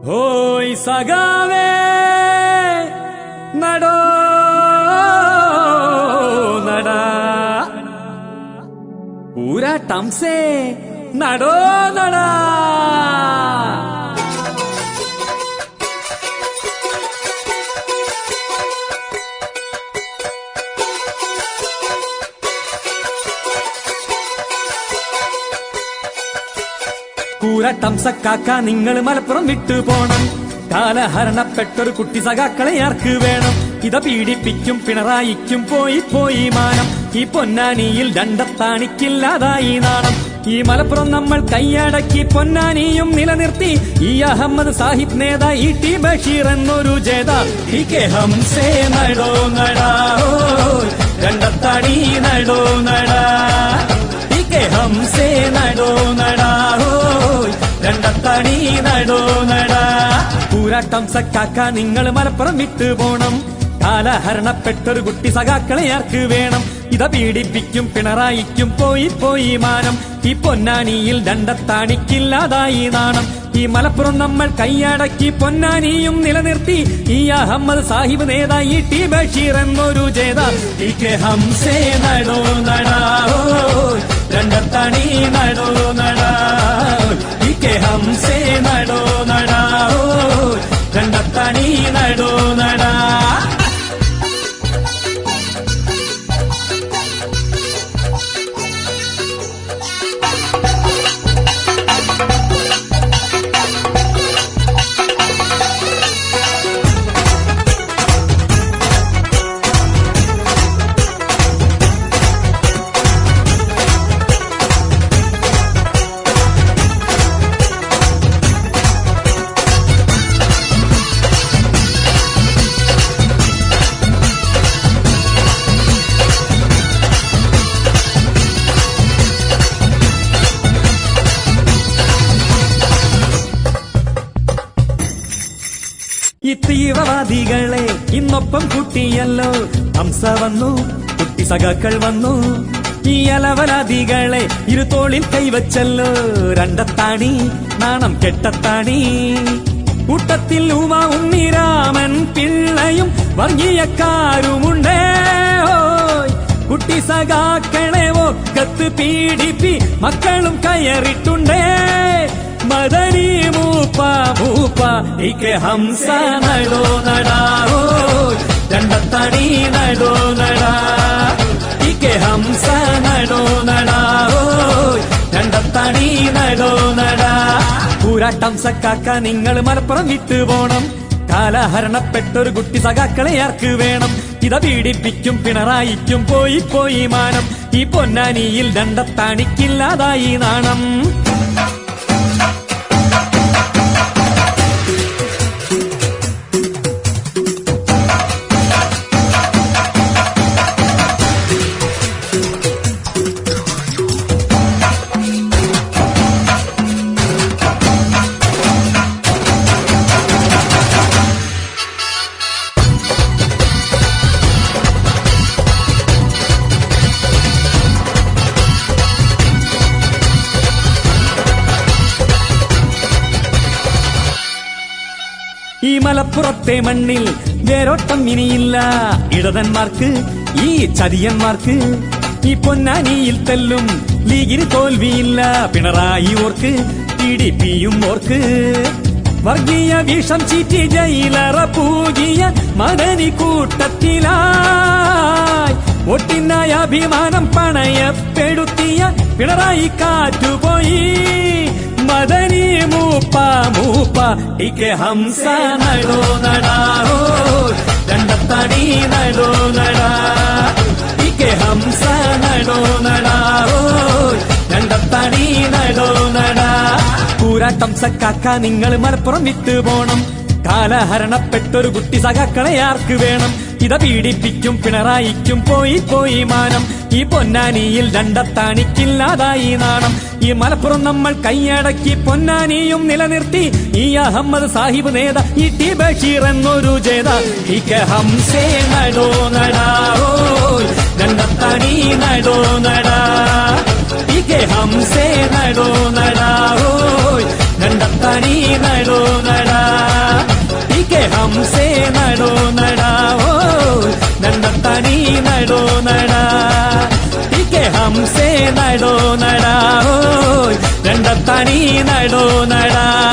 ഹോയ് സഖാവേ നടോ നടാ പൂരാ ടംസേ നടോ നടാ. പൂര ടംസക്കാക്ക നിങ്ങൾ മലപ്പുറം വിട്ടു പോണം. കാലഹരണപ്പെട്ടൊരു കുട്ടി സഖാക്കളെ ആർക്ക് വേണം? ഇത പീഡിപ്പിക്കും പിണറായിക്കും പോയി പോയി മാനം. ഈ പൊന്നാനിയിൽ രണ്ടത്താണിക്കില്ലാതായി നാണം. ഈ മലപ്പുറം നമ്മൾ കൈയടക്കി പൊന്നാനിയും നിലനിർത്തി. ഈ അഹമ്മദ് സാഹിബ് നേതാ ഇ ടി ബഷീർ എന്നൊരു ജേത. ഈ കെ ഹംസേ നടോ നടാ രണ്ടത്താണി നടോ നടാ. ഈ കെ ഹംസേ നടോ നടാ രണ്ടത്താണി നടോ നടാ. പൂരാട്ടം സക്കാക്ക നിങ്ങൾ മലപ്പുറം വിട്ടു പോണം. കാലഹരണപ്പെട്ടൊരു കുട്ടി സഖാക്കളെ ആർക്ക് വേണം? ഇത പീഡിപ്പിക്കും പിണറായിക്കും പോയി പോയി മാനം. ഈ പൊന്നാനിയിൽ രണ്ടത്താണിക്കില്ലാതായി നാണം. ഈ മലപ്പുറം നമ്മൾ കൈയടക്കി പൊന്നാനിയും നിലനിർത്തി. ഈ അഹമ്മദ് സാഹിബ് നേതാ ഇ ടി ബഷീർ എന്നൊരു ജേത. ഈ കെ ഹംസേ നടോ നടാ രണ്ടത്താണി നടോ നടാ. ഈ കെ ഹംസേ നടോ നടാ രണ്ടത്താണി നടോ നടാ. ഈ തീവ്രവാദികളെ ഇന്നൊപ്പം കൂട്ടിയല്ലോ. ഹംസ വന്നു, കുട്ടി സഖാക്കൾ വന്നു. ഈ അലവലാദികളെ ഇരുതോളിൽ കൈവച്ചല്ലോ. രണ്ടത്താണി നാണം കെട്ടത്താണി. കൂട്ടത്തിൽ ഉമാ ഉണ്ണിരാമൻ പിള്ളയും വർഗീയക്കാരുമുണ്ടേ. കുട്ടി സഖാക്കളെ ഒക്കത്ത് പീഡിപ്പി മക്കളും കയറിട്ടുണ്ടേ. മദനി മൂപ്പ മൂപ്പ ഈ കെ ഹംസ നടോ നടാ രണ്ടത്താണി നടോ നടാ. ഈ കെ ഹംസ നടോ നടാ രണ്ടത്താണി നടോ നടാ. പൂരാട്ടം സക്കാക്ക നിങ്ങൾ മലപ്പുറം വിട്ടു പോണം. കാലഹരണപ്പെട്ടൊരു കുട്ടി സഖാക്കളെ ആർക്ക് വേണം? ഇത പീഡിപ്പിക്കും പിണറായിക്കും പോയി പോയി മാനം. ഈ പൊന്നാനിയിൽ രണ്ടത്താണിക്കില്ലാതായി നാണം. ഈ മലപ്പുറത്തെ മണ്ണിൽ വേരോട്ടം ഇനിയില്ല. ഇടതന്മാർക്ക് ഈ ചതിയന്മാർക്ക്. ഈ പൊന്നാനിയിൽ തെല്ലും ലീഗിന് തോൽവിയില്ല. പിണറായി ഓർക്ക് PDPയും ഓർക്ക്. വർഗീയ വിഷം ചീറ്റി ജയിലറ പൂകിയ മദനി കൂട്ടത്തിലായി. ഒട്ടിനായ അഭിമാനം പണയപ്പെടുത്തിയ പിണറായി കാറ്റുപോയി. മദനി മൂപ്പ മൂപ്പ ഈ കെ ഹംസ നടോ നടാ രണ്ടത്താണി നടോ നടാ. ഈ കെ ഹംസ നടോ നടാ രണ്ടത്താണി നടോ നടാ. പൂരാട്ടം സക്കാക്ക നിങ്ങൾ മലപ്പുറം വിട്ടു പോണം. കാലഹരണപ്പെട്ടൊരു കുട്ടി സഖാക്കളെ ആർക്ക് വേണം? ഇത പീഡിപ്പിക്കും പിണറായിക്കും പോയി പോയി മാനം. ഈ പൊന്നാനിയിൽ രണ്ടത്താണിക്കില്ലാതായി നാണം. ഈ മലപ്പുറം നമ്മൾ കൈയടക്കി പൊന്നാനിയും നിലനിർത്തി. ഈ അഹമ്മദ് സാഹിബ് നേതാ ഇ ടി ബഷീർ എന്നൊരു ജേത. ഈ കെ ഹംസേ നടോ നടാ രണ്ടത്താണി നടോ നടാ. ഈ കെ ഹംസേ നടോ നടാ രണ്ടത്താണി നടോ നടാ. ഹംസേ നടോ നടാവോ രണ്ടത്താണി നടോ നടാ ഹംസേ നടോ നടാവോ രണ്ടത്താണി നടോ നടാ